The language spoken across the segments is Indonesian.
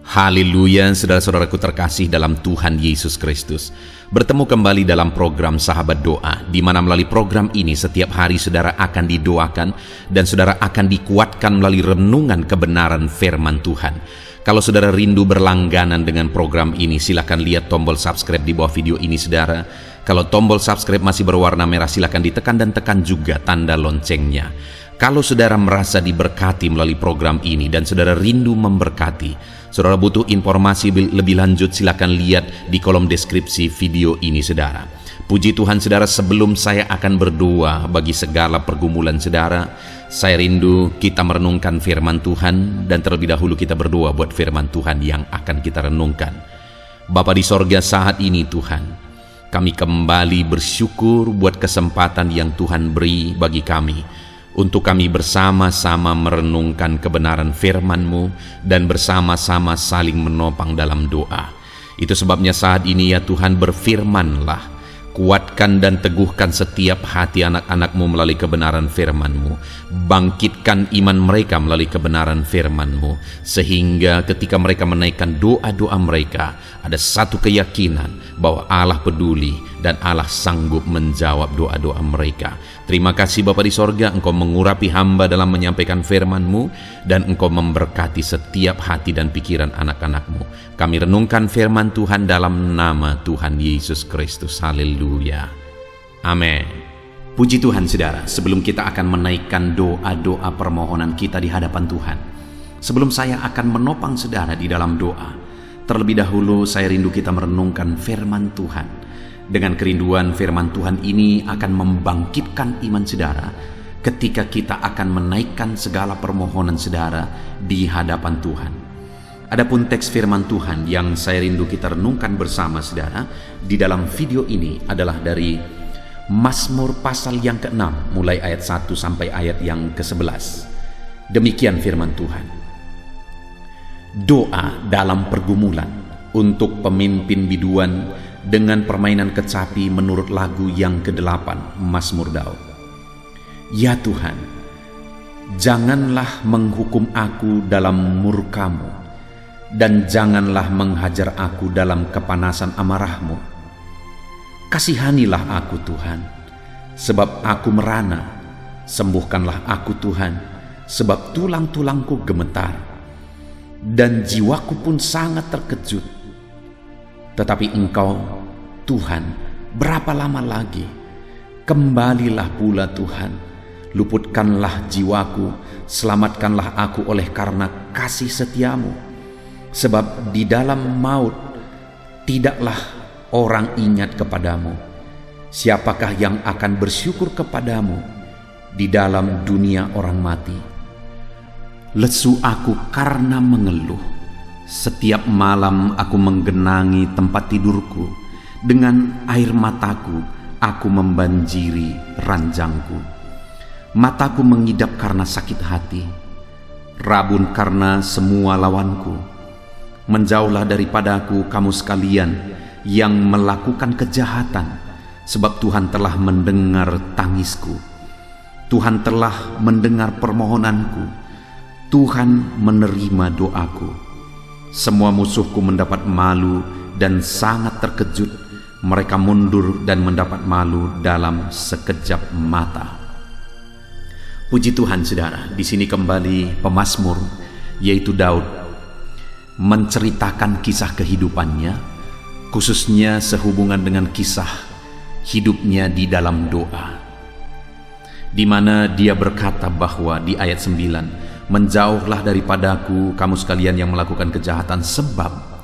Haleluya, saudara-saudaraku terkasih dalam Tuhan Yesus Kristus. Bertemu kembali dalam program Sahabat Doa, di mana melalui program ini setiap hari saudara akan didoakan dan saudara akan dikuatkan melalui renungan kebenaran firman Tuhan. Kalau saudara rindu berlangganan dengan program ini, silakan lihat tombol subscribe di bawah video ini saudara. Kalau tombol subscribe masih berwarna merah, silakan ditekan dan tekan juga tanda loncengnya. Kalau saudara merasa diberkati melalui program ini dan saudara rindu memberkati, saudara butuh informasi lebih lanjut, silakan lihat di kolom deskripsi video ini saudara. Puji Tuhan saudara, sebelum saya akan berdoa bagi segala pergumulan saudara, saya rindu kita merenungkan firman Tuhan, dan terlebih dahulu kita berdoa buat firman Tuhan yang akan kita renungkan. Bapa di sorga, saat ini Tuhan, kami kembali bersyukur buat kesempatan yang Tuhan beri bagi kami untuk kami bersama-sama merenungkan kebenaran firman-Mu dan bersama-sama saling menopang dalam doa. Itu sebabnya saat ini ya Tuhan, berfirman-Lah, kuatkan dan teguhkan setiap hati anak-anak-Mu melalui kebenaran firman-Mu. Bangkitkan iman mereka melalui kebenaran firman-Mu, sehingga ketika mereka menaikkan doa-doa mereka, ada satu keyakinan bahwa Allah peduli dan Allah sanggup menjawab doa-doa mereka. Terima kasih Bapa di sorga, Engkau mengurapi hamba dalam menyampaikan firman-Mu, dan Engkau memberkati setiap hati dan pikiran anak-anak-Mu. Kami renungkan firman Tuhan dalam nama Tuhan Yesus Kristus. Haleluya. Amin. Puji Tuhan saudara, sebelum kita akan menaikkan doa-doa permohonan kita di hadapan Tuhan, sebelum saya akan menopang saudara di dalam doa, terlebih dahulu saya rindu kita merenungkan firman Tuhan. Dengan kerinduan firman Tuhan ini akan membangkitkan iman saudara ketika kita akan menaikkan segala permohonan saudara di hadapan Tuhan. Adapun teks firman Tuhan yang saya rindu kita renungkan bersama saudara di dalam video ini adalah dari Mazmur pasal yang ke-6 mulai ayat 1 sampai ayat yang ke-11. Demikian firman Tuhan. Doa dalam pergumulan untuk pemimpin biduan dengan permainan kecapi menurut lagu yang ke-8 Mazmur Daud. Ya Tuhan, janganlah menghukum aku dalam murka-Mu, dan janganlah menghajar aku dalam kepanasan amarah-Mu. Kasihanilah aku Tuhan, sebab aku merana. Sembuhkanlah aku Tuhan, sebab tulang-tulangku gemetar, dan jiwaku pun sangat terkejut. Tetapi Engkau, Tuhan, berapa lama lagi? Kembalilah pula Tuhan, luputkanlah jiwaku, selamatkanlah aku oleh karena kasih setia-Mu. Sebab di dalam maut tidaklah orang ingat kepadamu. Siapakah yang akan bersyukur kepadamu di dalam dunia orang mati? Lesu aku karena mengeluh. Setiap malam aku menggenangi tempat tidurku. Dengan air mataku aku membanjiri ranjangku. Mataku mengidap karena sakit hati, rabun karena semua lawanku. Menjauhlah daripadaku kamu sekalian yang melakukan kejahatan, sebab Tuhan telah mendengar tangisku. Tuhan telah mendengar permohonanku. Tuhan menerima doaku. Semua musuhku mendapat malu dan sangat terkejut. Mereka mundur dan mendapat malu dalam sekejap mata. Puji Tuhan saudara, di sini kembali pemazmur yaitu Daud menceritakan kisah kehidupannya, khususnya sehubungan dengan kisah hidupnya di dalam doa, di mana dia berkata bahwa di ayat 9, menjauhlah daripadaku kamu sekalian yang melakukan kejahatan, sebab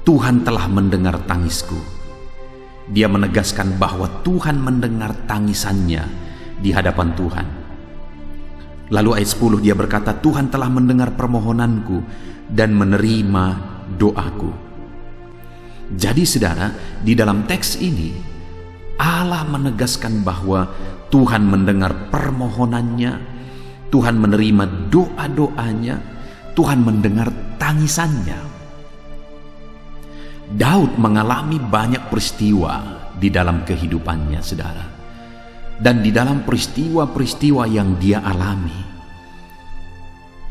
Tuhan telah mendengar tangisku. Dia menegaskan bahwa Tuhan mendengar tangisannya di hadapan Tuhan. Lalu ayat 10 dia berkata, Tuhan telah mendengar permohonanku dan menerima doaku. Jadi saudara, di dalam teks ini Allah menegaskan bahwa Tuhan mendengar permohonannya, Tuhan menerima doa-doanya, Tuhan mendengar tangisannya. Daud mengalami banyak peristiwa di dalam kehidupannya, saudara. Dan di dalam peristiwa-peristiwa yang dia alami,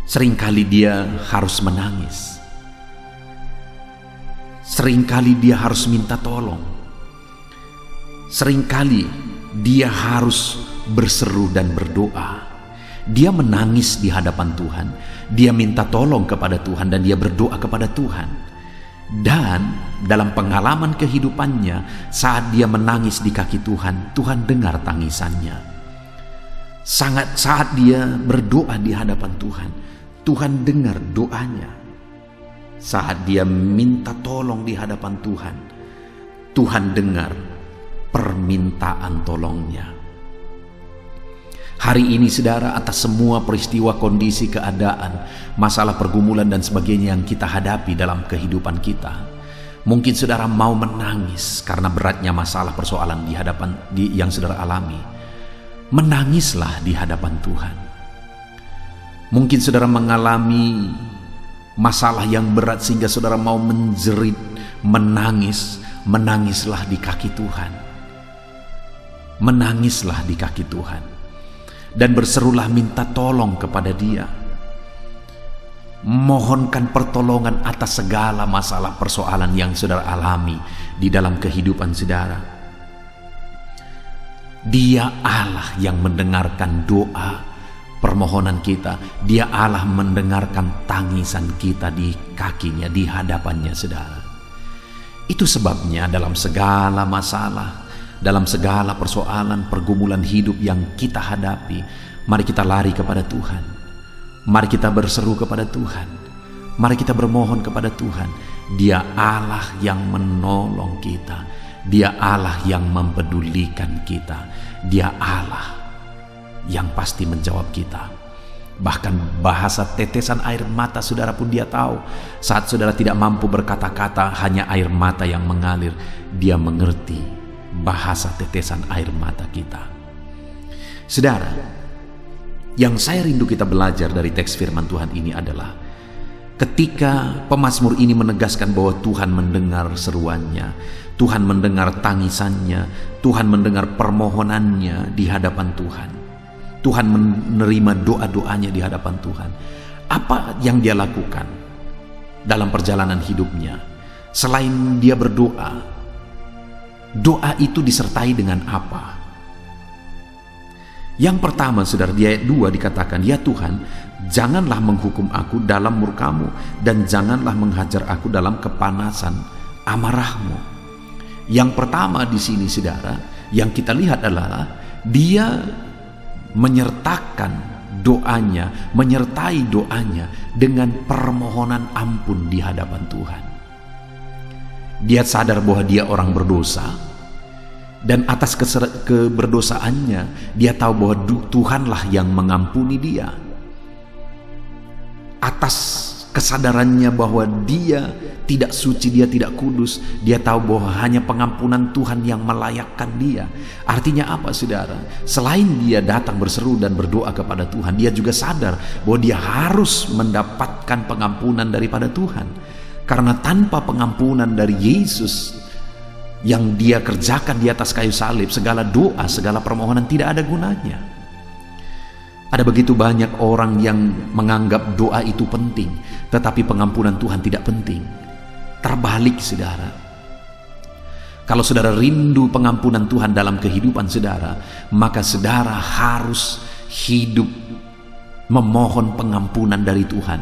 seringkali dia harus menangis. Seringkali dia harus minta tolong. Seringkali dia harus berseru dan berdoa. Dia menangis di hadapan Tuhan. Dia minta tolong kepada Tuhan dan dia berdoa kepada Tuhan. Dan dalam pengalaman kehidupannya, saat dia menangis di kaki Tuhan, Tuhan dengar tangisannya. Saat dia berdoa di hadapan Tuhan, Tuhan dengar doanya. Saat dia minta tolong di hadapan Tuhan, Tuhan dengar permintaan tolongnya. Hari ini saudara, atas semua peristiwa, kondisi, keadaan, masalah, pergumulan dan sebagainya yang kita hadapi dalam kehidupan kita, mungkin saudara mau menangis karena beratnya masalah, persoalan yang saudara alami. Menangislah di hadapan Tuhan. Mungkin saudara mengalami masalah yang berat sehingga saudara mau menjerit, menangis. Menangislah di kaki Tuhan. Menangislah di kaki Tuhan. Dan berserulah minta tolong kepada Dia. Mohonkan pertolongan atas segala masalah, persoalan yang saudara alami di dalam kehidupan saudara. Dia Allah yang mendengarkan doa permohonan kita. Dia Allah mendengarkan tangisan kita di kakinya, di hadapannya saudara. Itu sebabnya dalam segala masalah, dalam segala persoalan, pergumulan hidup yang kita hadapi, mari kita lari kepada Tuhan. Mari kita berseru kepada Tuhan. Mari kita bermohon kepada Tuhan. Dia Allah yang menolong kita. Dia Allah yang mempedulikan kita. Dia Allah yang pasti menjawab kita. Bahkan bahasa tetesan air mata saudara pun Dia tahu. Saat saudara tidak mampu berkata-kata, hanya air mata yang mengalir, Dia mengerti bahasa tetesan air mata kita. Saudara, yang saya rindu kita belajar dari teks firman Tuhan ini adalah ketika pemazmur ini menegaskan bahwa Tuhan mendengar seruannya, Tuhan mendengar tangisannya, Tuhan mendengar permohonannya di hadapan Tuhan. Tuhan menerima doa-doanya di hadapan Tuhan. Apa yang dia lakukan dalam perjalanan hidupnya? Selain dia berdoa, doa itu disertai dengan apa? Yang pertama, saudara, di ayat 2 dikatakan, "Ya Tuhan, janganlah menghukum aku dalam murka-Mu, dan janganlah menghajar aku dalam kepanasan amarah-Mu." Yang pertama di sini, saudara, yang kita lihat adalah dia menyertakan doanya, menyertai doanya dengan permohonan ampun di hadapan Tuhan. Dia sadar bahwa dia orang berdosa, dan atas keberdosaannya dia tahu bahwa Tuhanlah yang mengampuni dia. Atas kesadarannya bahwa dia tidak suci, dia tidak kudus, dia tahu bahwa hanya pengampunan Tuhan yang melayakkan dia. Artinya apa, saudara? Selain dia datang berseru dan berdoa kepada Tuhan, dia juga sadar bahwa dia harus mendapatkan pengampunan daripada Tuhan. Karena tanpa pengampunan dari Yesus yang dia kerjakan di atas kayu salib, segala doa, segala permohonan tidak ada gunanya. Ada begitu banyak orang yang menganggap doa itu penting, tetapi pengampunan Tuhan tidak penting. Terbalik, saudara. Kalau saudara rindu pengampunan Tuhan dalam kehidupan saudara, maka saudara harus hidup memohon pengampunan dari Tuhan.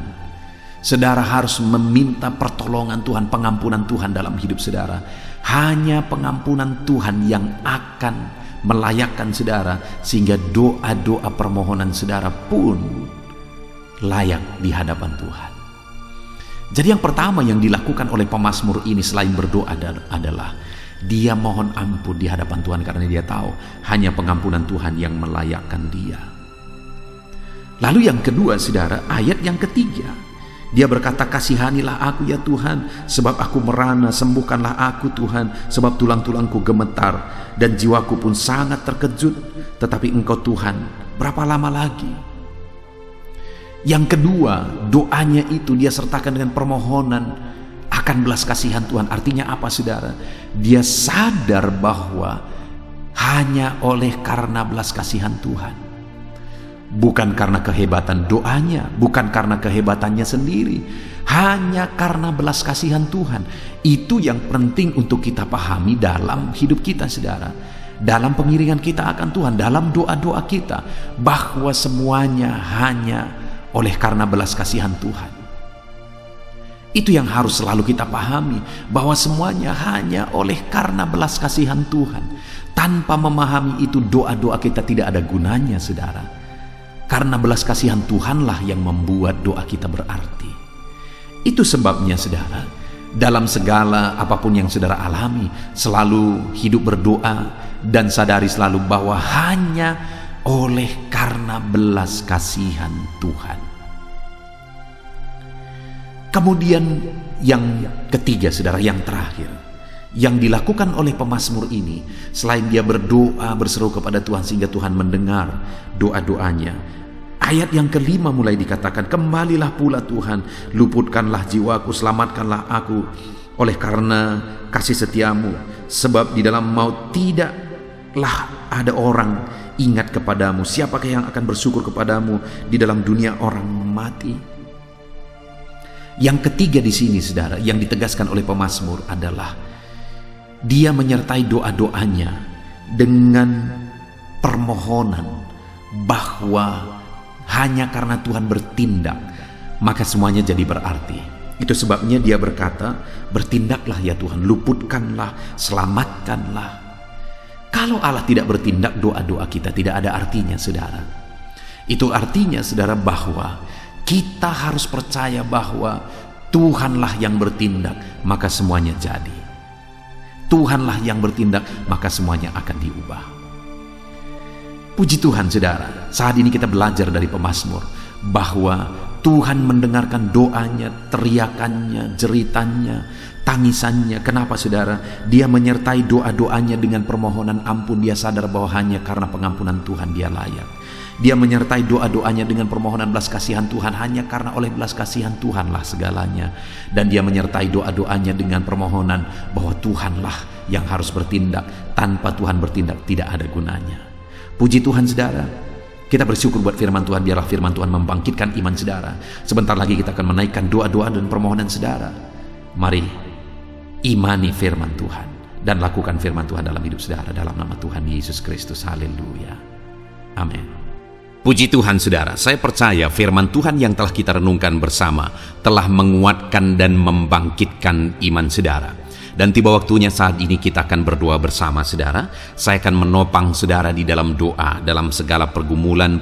Saudara harus meminta pertolongan Tuhan, pengampunan Tuhan dalam hidup saudara. Hanya pengampunan Tuhan yang akan melayakkan saudara, sehingga doa-doa permohonan saudara pun layak di hadapan Tuhan. Jadi yang pertama yang dilakukan oleh pemazmur ini selain berdoa adalah dia mohon ampun di hadapan Tuhan, karena dia tahu hanya pengampunan Tuhan yang melayakkan dia. Lalu yang kedua, saudara, ayat yang ketiga, dia berkata, "Kasihanilah aku ya Tuhan, sebab aku merana, sembuhkanlah aku Tuhan, sebab tulang-tulangku gemetar dan jiwaku pun sangat terkejut. Tetapi Engkau Tuhan, berapa lama lagi?" Yang kedua, doanya itu dia sertakan dengan permohonan akan belas kasihan Tuhan. Artinya apa, saudara? Dia sadar bahwa hanya oleh karena belas kasihan Tuhan, bukan karena kehebatan doanya, bukan karena kehebatannya sendiri, hanya karena belas kasihan Tuhan. Itu yang penting untuk kita pahami dalam hidup kita, saudara. Dalam pengiringan kita akan Tuhan, dalam doa-doa kita, bahwa semuanya hanya oleh karena belas kasihan Tuhan. Itu yang harus selalu kita pahami, bahwa semuanya hanya oleh karena belas kasihan Tuhan. Tanpa memahami itu, doa-doa kita tidak ada gunanya, saudara. Karena belas kasihan Tuhanlah yang membuat doa kita berarti. Itu sebabnya, saudara, dalam segala apapun yang saudara alami, selalu hidup berdoa dan sadari selalu bahwa hanya oleh karena belas kasihan Tuhan. Kemudian yang ketiga, saudara, yang terakhir, yang dilakukan oleh pemazmur ini, selain dia berdoa berseru kepada Tuhan sehingga Tuhan mendengar doa-doanya, ayat yang kelima mulai dikatakan, kembalilah pula Tuhan, luputkanlah jiwaku, selamatkanlah aku oleh karena kasih setiamu, sebab di dalam maut tidaklah ada orang ingat kepadamu. Siapakah yang akan bersyukur kepadamu di dalam dunia orang mati? Yang ketiga di sini, saudara, yang ditegaskan oleh pemazmur adalah dia menyertai doa-doanya dengan permohonan bahwa hanya karena Tuhan bertindak maka semuanya jadi berarti. Itu sebabnya dia berkata, bertindaklah ya Tuhan, luputkanlah, selamatkanlah. Kalau Allah tidak bertindak, doa-doa kita tidak ada artinya, saudara. Itu artinya, saudara, bahwa kita harus percaya bahwa Tuhanlah yang bertindak, maka semuanya jadi. Tuhanlah yang bertindak, maka semuanya akan diubah. Puji Tuhan, saudara, saat ini kita belajar dari pemazmur bahwa Tuhan mendengarkan doanya, teriakannya, jeritannya, tangisannya. Kenapa, saudara? Dia menyertai doa-doanya dengan permohonan ampun. Dia sadar bahwa hanya karena pengampunan Tuhan dia layak. Dia menyertai doa-doanya dengan permohonan belas kasihan Tuhan, hanya karena oleh belas kasihan Tuhanlah segalanya. Dan dia menyertai doa-doanya dengan permohonan bahwa Tuhanlah yang harus bertindak. Tanpa Tuhan bertindak tidak ada gunanya. Puji Tuhan, saudara. Kita bersyukur buat firman Tuhan. Biarlah firman Tuhan membangkitkan iman saudara. Sebentar lagi kita akan menaikkan doa-doa dan permohonan saudara. Mari imani firman Tuhan dan lakukan firman Tuhan dalam hidup saudara, dalam nama Tuhan Yesus Kristus. Haleluya. Amin. Puji Tuhan, saudara, saya percaya firman Tuhan yang telah kita renungkan bersama telah menguatkan dan membangkitkan iman saudara. Dan tiba waktunya saat ini kita akan berdoa bersama, saudara. Saya akan menopang saudara di dalam doa, dalam segala pergumulan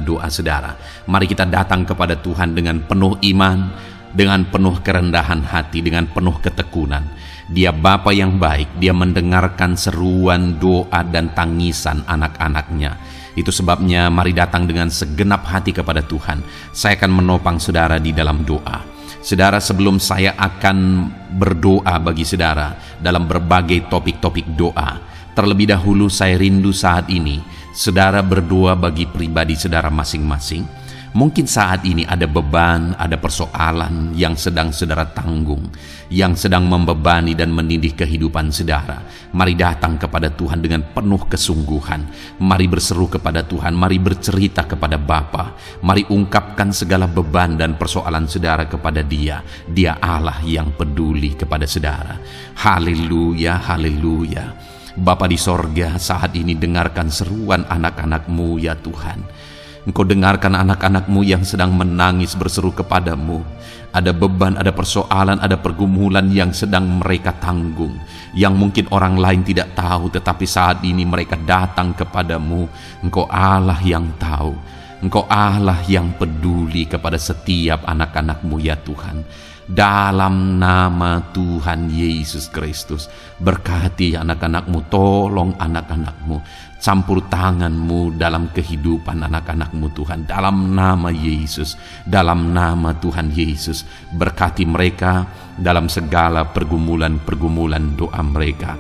doa saudara. Mari kita datang kepada Tuhan dengan penuh iman, dengan penuh kerendahan hati, dengan penuh ketekunan. Dia Bapa yang baik, dia mendengarkan seruan doa dan tangisan anak-anaknya. Itu sebabnya mari datang dengan segenap hati kepada Tuhan. Saya akan menopang saudara di dalam doa. Saudara, sebelum saya akan berdoa bagi saudara dalam berbagai topik-topik doa, terlebih dahulu saya rindu saat ini saudara berdoa bagi pribadi saudara masing-masing. Mungkin saat ini ada beban, ada persoalan yang sedang saudara tanggung, yang sedang membebani dan menindih kehidupan saudara. Mari datang kepada Tuhan dengan penuh kesungguhan. Mari berseru kepada Tuhan, mari bercerita kepada Bapa. Mari ungkapkan segala beban dan persoalan saudara kepada Dia. Dia Allah yang peduli kepada saudara. Haleluya, haleluya. Bapa di sorga, saat ini dengarkan seruan anak-anak-Mu ya Tuhan. Engkau dengarkan anak-anak-Mu yang sedang menangis berseru kepadamu. Ada beban, ada persoalan, ada pergumulan yang sedang mereka tanggung, yang mungkin orang lain tidak tahu, tetapi saat ini mereka datang kepadamu. Engkau Allah yang tahu, Engkau Allah yang peduli kepada setiap anak-anak-Mu ya Tuhan. Dalam nama Tuhan Yesus Kristus, berkati anak-anak-Mu, tolong anak-anak-Mu, campur tangan-Mu dalam kehidupan anak-anak-Mu Tuhan. Dalam nama Yesus, dalam nama Tuhan Yesus, berkati mereka dalam segala pergumulan-pergumulan doa mereka.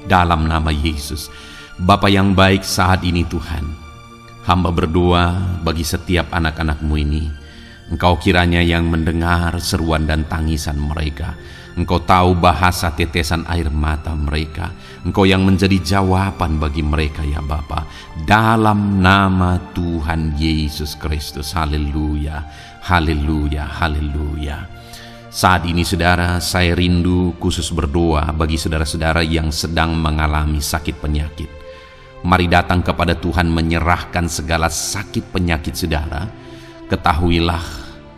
Dalam nama Yesus. Bapa yang baik, saat ini Tuhan, hamba berdoa bagi setiap anak-anak-Mu ini. Engkau kiranya yang mendengar seruan dan tangisan mereka. Engkau tahu bahasa tetesan air mata mereka. Engkau yang menjadi jawaban bagi mereka ya Bapa. Dalam nama Tuhan Yesus Kristus. Haleluya, haleluya, haleluya. Saat ini saudara, saya rindu khusus berdoa bagi saudara-saudara yang sedang mengalami sakit penyakit. Mari datang kepada Tuhan menyerahkan segala sakit penyakit saudara. Ketahuilah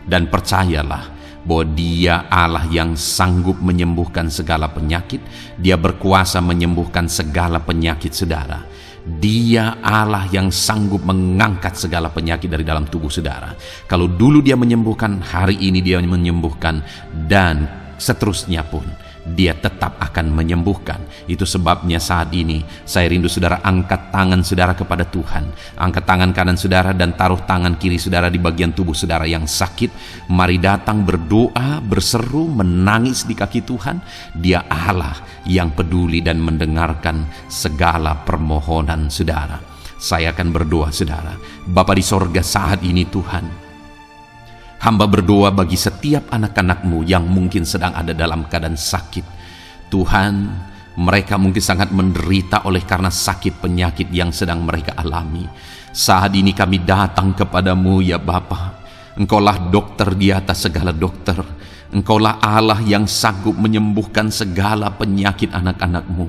dan percayalah bahwa Dia Allah yang sanggup menyembuhkan segala penyakit. Dia berkuasa menyembuhkan segala penyakit saudara. Dia Allah yang sanggup mengangkat segala penyakit dari dalam tubuh saudara. Kalau dulu Dia menyembuhkan, hari ini Dia menyembuhkan, dan seterusnya pun Dia tetap akan menyembuhkan. Itu sebabnya saat ini saya rindu saudara angkat tangan saudara kepada Tuhan. Angkat tangan kanan saudara dan taruh tangan kiri saudara di bagian tubuh saudara yang sakit. Mari datang berdoa, berseru, menangis di kaki Tuhan. Dia Allah yang peduli dan mendengarkan segala permohonan saudara. Saya akan berdoa saudara. Bapa di sorga, saat ini Tuhan, hamba berdoa bagi setiap anak-anak-Mu yang mungkin sedang ada dalam keadaan sakit. Tuhan, mereka mungkin sangat menderita oleh karena sakit penyakit yang sedang mereka alami. Saat ini kami datang kepadamu ya Bapa. Engkaulah dokter di atas segala dokter. Engkaulah Allah yang sanggup menyembuhkan segala penyakit anak-anak-Mu.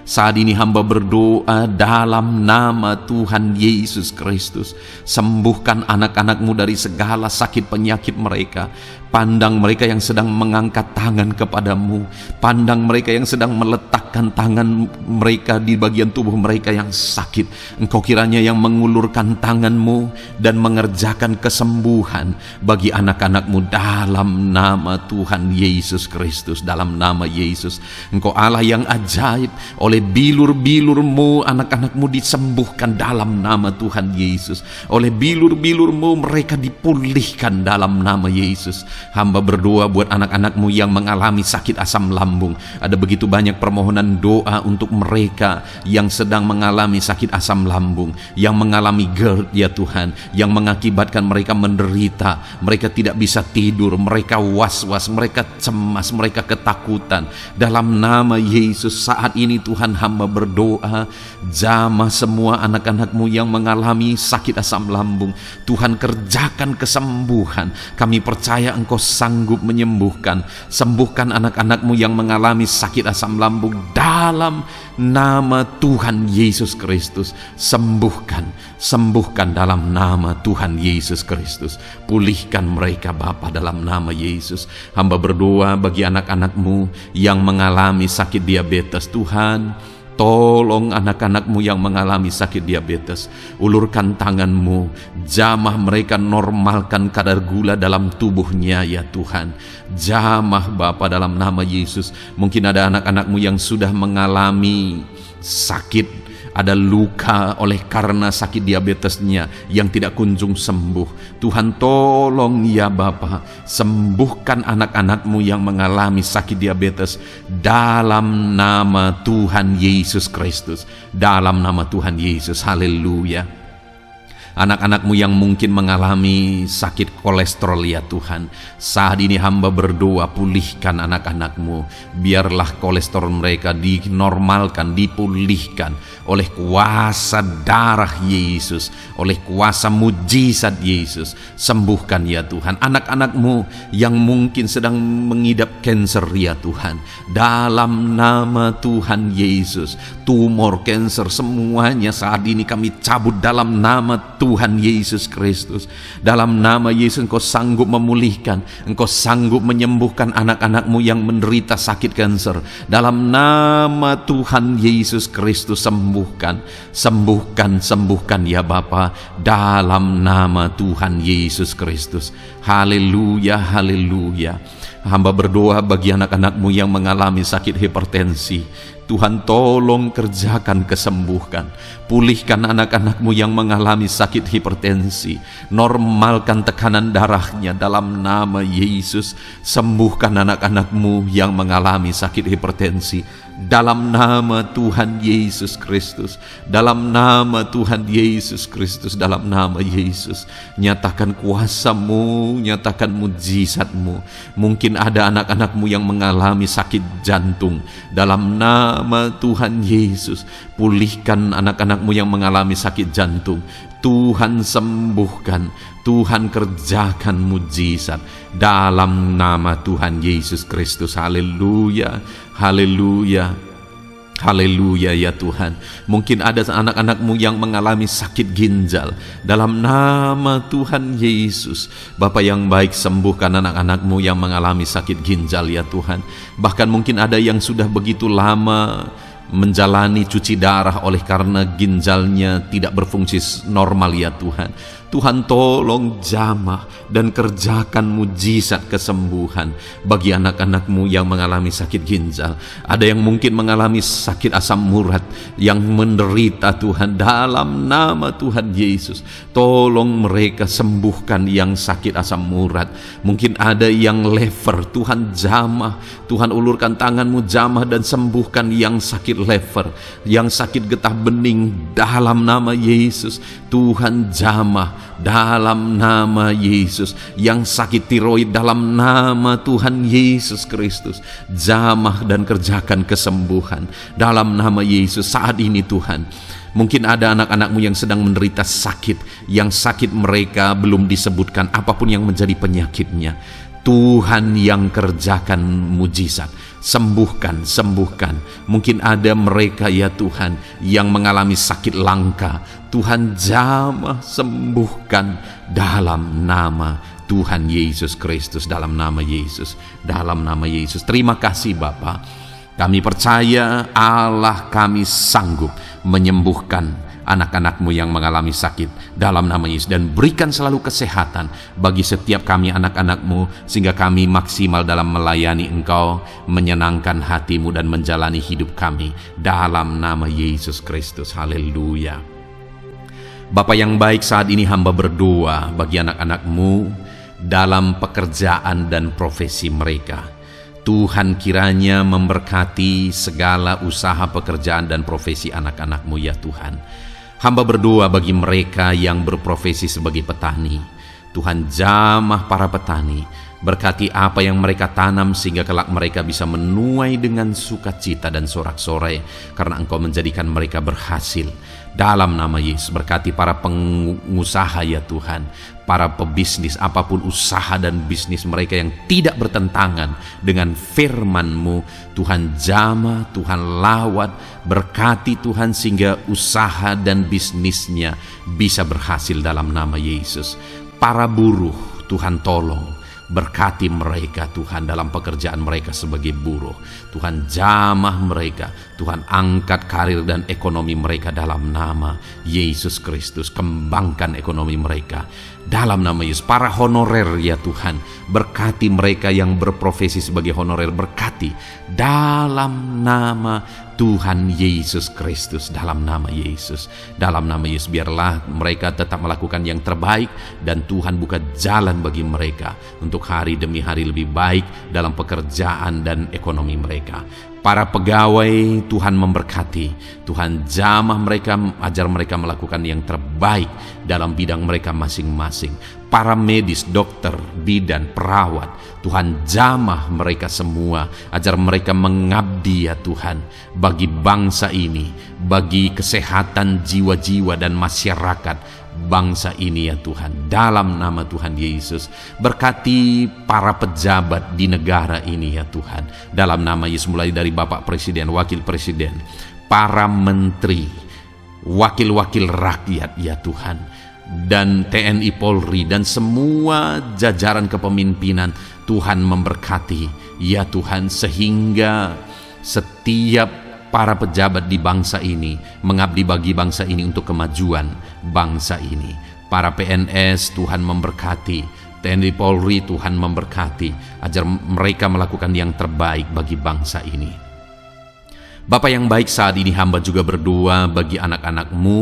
Saat ini hamba berdoa dalam nama Tuhan Yesus Kristus. Sembuhkan anak-anak-Mu dari segala sakit penyakit mereka. Pandang mereka yang sedang mengangkat tangan kepadamu. Pandang mereka yang sedang meletakkan tangan mereka di bagian tubuh mereka yang sakit. Engkau kiranya yang mengulurkan tangan-Mu dan mengerjakan kesembuhan bagi anak-anak-Mu dalam nama Tuhan Yesus Kristus. Dalam nama Yesus, Engkau Allah yang ajaib. Oleh bilur-bilur-Mu anak-anak-Mu disembuhkan dalam nama Tuhan Yesus. Oleh bilur-bilur-Mu mereka dipulihkan dalam nama Yesus. Hamba berdoa buat anak-anak-Mu yang mengalami sakit asam lambung. Ada begitu banyak permohonan doa untuk mereka yang sedang mengalami sakit asam lambung, yang mengalami GERD ya Tuhan, yang mengakibatkan mereka menderita, mereka tidak bisa tidur, mereka was-was, mereka cemas, mereka ketakutan. Dalam nama Yesus saat ini Tuhan, hamba berdoa, jamah semua anak-anak-Mu yang mengalami sakit asam lambung. Tuhan, kerjakan kesembuhan. Kami percaya Engkau sanggup menyembuhkan. Sembuhkan anak-anak-Mu yang mengalami sakit asam lambung dalam nama Tuhan Yesus Kristus. Sembuhkan, sembuhkan dalam nama Tuhan Yesus Kristus. Pulihkan mereka Bapa dalam nama Yesus. Hamba berdoa bagi anak-anak-Mu yang mengalami sakit diabetes. Tuhan, tolong anak-anak-Mu yang mengalami sakit diabetes. Ulurkan tangan-Mu, jamah mereka, normalkan kadar gula dalam tubuhnya ya Tuhan. Jamah Bapa dalam nama Yesus. Mungkin ada anak-anak-Mu yang sudah mengalami sakit, ada luka oleh karena sakit diabetesnya yang tidak kunjung sembuh. Tuhan, tolong ya Bapa, sembuhkan anak-anak-Mu yang mengalami sakit diabetes dalam nama Tuhan Yesus Kristus. Dalam nama Tuhan Yesus, haleluya. Anak-anak-Mu yang mungkin mengalami sakit kolesterol ya Tuhan, saat ini hamba berdoa, pulihkan anak-anak-Mu. Biarlah kolesterol mereka dinormalkan, dipulihkan oleh kuasa darah Yesus, oleh kuasa mujizat Yesus. Sembuhkan ya Tuhan anak-anak-Mu yang mungkin sedang mengidap kanker ya Tuhan. Dalam nama Tuhan Yesus, tumor, kanker, semuanya saat ini kami cabut dalam nama Tuhan Yesus Kristus. Dalam nama Yesus Engkau sanggup memulihkan, Engkau sanggup menyembuhkan anak-anak-Mu yang menderita sakit kanker. Dalam nama Tuhan Yesus Kristus, sembuhkan, sembuhkan, sembuhkan ya Bapa. Dalam nama Tuhan Yesus Kristus. Haleluya, haleluya. Hamba berdoa bagi anak-anak-Mu yang mengalami sakit hipertensi. Tuhan, tolong kerjakan kesembuhan. Pulihkan anak-anak-Mu yang mengalami sakit hipertensi. Normalkan tekanan darahnya dalam nama Yesus. Sembuhkan anak-anak-Mu yang mengalami sakit hipertensi dalam nama Tuhan Yesus Kristus, dalam nama Tuhan Yesus Kristus, dalam nama Yesus. Nyatakan kuasa-Mu, nyatakan mujizat-Mu. Mungkin ada anak-anak-Mu yang mengalami sakit jantung, dalam nama Tuhan Yesus, pulihkan anak-anak-Mu yang mengalami sakit jantung. Tuhan sembuhkan, Tuhan kerjakan mujizat dalam nama Tuhan Yesus Kristus. Haleluya, haleluya, haleluya ya Tuhan. Mungkin ada anak-anak-Mu yang mengalami sakit ginjal, dalam nama Tuhan Yesus. Bapa yang baik, sembuhkan anak-anak-Mu yang mengalami sakit ginjal ya Tuhan. Bahkan mungkin ada yang sudah begitu lama menjalani cuci darah oleh karena ginjalnya tidak berfungsi normal ya Tuhan. Tuhan tolong jamah dan kerjakan mujizat kesembuhan bagi anak-anak-Mu yang mengalami sakit ginjal. Ada yang mungkin mengalami sakit asam urat yang menderita Tuhan, dalam nama Tuhan Yesus. Tolong mereka sembuhkan yang sakit asam urat. Mungkin ada yang lever, Tuhan jamah, Tuhan ulurkan tangan-Mu jamah dan sembuhkan yang sakit lever, yang sakit getah bening dalam nama Yesus. Tuhan jamah dalam nama Yesus. Yang sakit tiroid dalam nama Tuhan Yesus Kristus, jamah dan kerjakan kesembuhan dalam nama Yesus. Saat ini Tuhan, mungkin ada anak-anak-Mu yang sedang menderita sakit, yang sakit mereka belum disebutkan apapun yang menjadi penyakitnya. Tuhan yang kerjakan mujizat, sembuhkan, sembuhkan. Mungkin ada mereka ya Tuhan yang mengalami sakit langka. Tuhan jamah, sembuhkan dalam nama Tuhan Yesus Kristus, dalam nama Yesus, dalam nama Yesus. Terima kasih Bapa. Kami percaya Allah kami sanggup menyembuhkan anak-anak-Mu yang mengalami sakit dalam nama Yesus, dan berikan selalu kesehatan bagi setiap kami anak-anak-Mu, sehingga kami maksimal dalam melayani Engkau, menyenangkan hati-Mu dan menjalani hidup kami dalam nama Yesus Kristus. Haleluya. Bapa yang baik, saat ini hamba berdoa bagi anak-anak-Mu dalam pekerjaan dan profesi mereka. Tuhan kiranya memberkati segala usaha pekerjaan dan profesi anak-anak-Mu ya Tuhan. Hamba berdoa bagi mereka yang berprofesi sebagai petani. Tuhan jamah para petani, berkati apa yang mereka tanam sehingga kelak mereka bisa menuai dengan sukacita dan sorak-sorai karena Engkau menjadikan mereka berhasil. Dalam nama Yesus, berkati para pengusaha ya Tuhan, para pebisnis, apapun usaha dan bisnis mereka yang tidak bertentangan dengan firman-Mu. Tuhan jamah, Tuhan lawat, berkati Tuhan sehingga usaha dan bisnisnya bisa berhasil dalam nama Yesus. Para buruh, Tuhan tolong, berkati mereka Tuhan dalam pekerjaan mereka sebagai buruh. Tuhan jamah mereka, Tuhan angkat karir dan ekonomi mereka dalam nama Yesus Kristus. Kembangkan ekonomi mereka dalam nama Yesus. Para honorer ya Tuhan, berkati mereka yang berprofesi sebagai honorer, berkati dalam nama Tuhan Yesus Kristus, dalam nama Yesus, dalam nama Yesus. Biarlah mereka tetap melakukan yang terbaik dan Tuhan buka jalan bagi mereka untuk hari demi hari lebih baik dalam pekerjaan dan ekonomi mereka. Para pegawai Tuhan memberkati, Tuhan jamah mereka, ajar mereka melakukan yang terbaik dalam bidang mereka masing-masing. Para medis, dokter, bidan, perawat, Tuhan jamah mereka semua, ajar mereka mengabdi ya Tuhan bagi bangsa ini, bagi kesehatan jiwa-jiwa dan masyarakat bangsa ini ya Tuhan, dalam nama Tuhan Yesus. Berkati para pejabat di negara ini ya Tuhan, dalam nama Yesus, mulai dari Bapak Presiden, Wakil Presiden, para menteri, wakil-wakil rakyat ya Tuhan, dan TNI Polri dan semua jajaran kepemimpinan. Tuhan memberkati ya Tuhan, sehingga setiap para pejabat di bangsa ini mengabdi bagi bangsa ini untuk kemajuan bangsa ini. Para PNS Tuhan memberkati, TNI Polri Tuhan memberkati, ajar mereka melakukan yang terbaik bagi bangsa ini. Bapa yang baik, saat ini hamba juga berdoa bagi anak-anak-Mu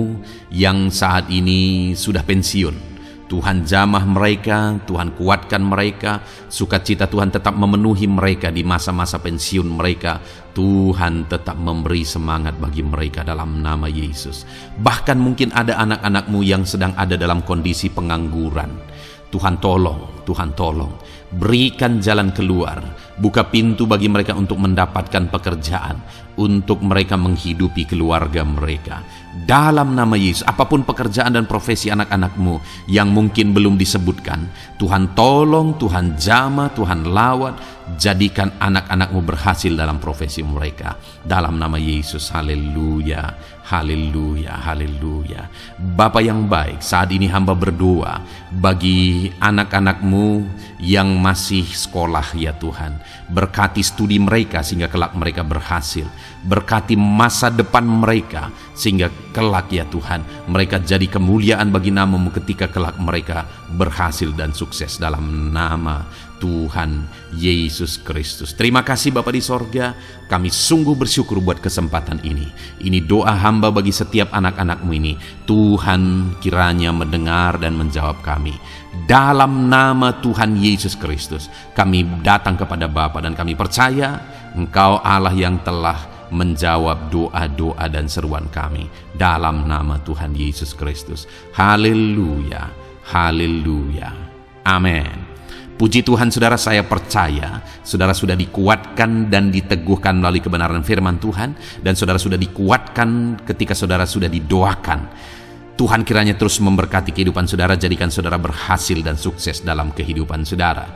yang saat ini sudah pensiun. Tuhan jamah mereka, Tuhan kuatkan mereka, sukacita Tuhan tetap memenuhi mereka di masa-masa pensiun mereka. Tuhan tetap memberi semangat bagi mereka dalam nama Yesus. Bahkan mungkin ada anak-anakmu yang sedang ada dalam kondisi pengangguran. Tuhan tolong, berikan jalan keluar, buka pintu bagi mereka untuk mendapatkan pekerjaan, untuk mereka menghidupi keluarga mereka. Dalam nama Yesus, apapun pekerjaan dan profesi anak-anakmu yang mungkin belum disebutkan, Tuhan tolong, Tuhan jamah, Tuhan lawat, jadikan anak-anakmu berhasil dalam profesi mereka. Dalam nama Yesus, haleluya, haleluya, haleluya. Bapa yang baik, saat ini hamba berdoa bagi anak-anakmu yang masih sekolah ya Tuhan. Berkati studi mereka sehingga kelak mereka berhasil. Berkati masa depan mereka sehingga kelak ya Tuhan mereka jadi kemuliaan bagi nama-Mu ketika kelak mereka berhasil dan sukses dalam nama Tuhan Yesus Kristus. Terima kasih Bapa di sorga, kami sungguh bersyukur buat kesempatan ini. Ini doa hamba bagi setiap anak-anak-Mu ini. Tuhan kiranya mendengar dan menjawab kami. Dalam nama Tuhan Yesus Kristus, kami datang kepada Bapa dan kami percaya Engkau Allah yang telah menjawab doa-doa dan seruan kami. Dalam nama Tuhan Yesus Kristus. Haleluya, haleluya, amin. Puji Tuhan saudara, saya percaya saudara sudah dikuatkan dan diteguhkan melalui kebenaran firman Tuhan, dan saudara sudah dikuatkan ketika saudara sudah didoakan. Tuhan kiranya terus memberkati kehidupan saudara, jadikan saudara berhasil dan sukses dalam kehidupan saudara.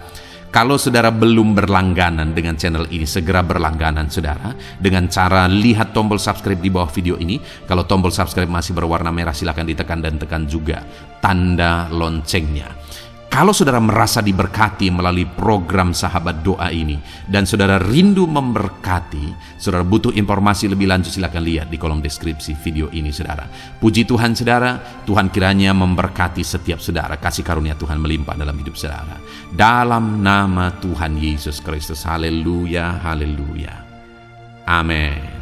Kalau saudara belum berlangganan dengan channel ini, segera berlangganan saudara dengan cara lihat tombol subscribe di bawah video ini. Kalau tombol subscribe masih berwarna merah, silakan ditekan dan tekan juga tanda loncengnya. Kalau saudara merasa diberkati melalui program Sahabat Doa ini dan saudara rindu memberkati, saudara butuh informasi lebih lanjut, silakan lihat di kolom deskripsi video ini saudara. Puji Tuhan saudara, Tuhan kiranya memberkati setiap saudara, kasih karunia Tuhan melimpah dalam hidup saudara. Dalam nama Tuhan Yesus Kristus, haleluya, haleluya, amin.